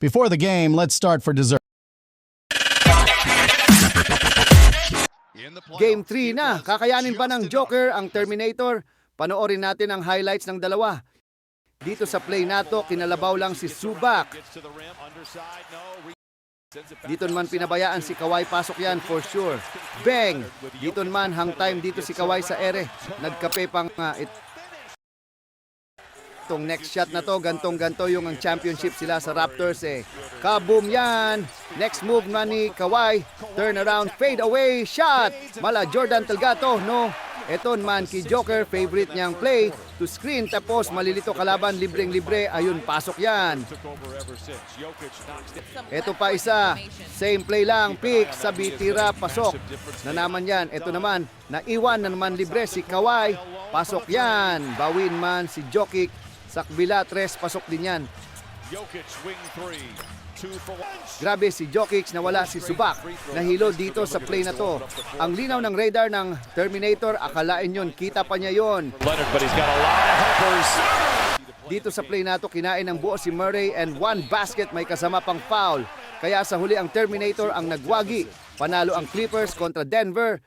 Before the game, let's start for dessert. Game 3 na, kakayanin pa ng Joker ang Terminator. Panoorin natin ang highlights ng dalawa. Dito sa play nato, kinalabaw lang si Subak. Dito naman pinabayaan si Kawhi, pasok yan for sure. Bang! Dito naman hang time dito si Kawhi sa ere. Nagkape pang itong next shot na to, gantong-ganto yung ang championship sila sa Raptors eh. Kaboom yan! Next move na ni Kawhi. Turn around, fade away, shot! Mala Jordan Telgato, no? Ito naman kay Joker, favorite niyang play to screen, tapos malilito kalaban, libreng-libre, ayun, pasok yan. Ito pa isa, same play lang, pick, sabi, tira, pasok. Na naman yan, ito naman, naiwan na naman libre si Kawhi, pasok yan. Bawin man si Jokic, sa kabila, tres, pasok din yan. Grabe si Jokic, nawala si Subak. Nahilo dito sa play na to. Ang linaw ng radar ng Terminator, akalain yun, kita pa niya yun. Dito sa play na to, kinain ng buo si Murray and one basket, may kasama pang foul. Kaya sa huli ang Terminator ang nagwagi. Panalo ang Clippers kontra Denver.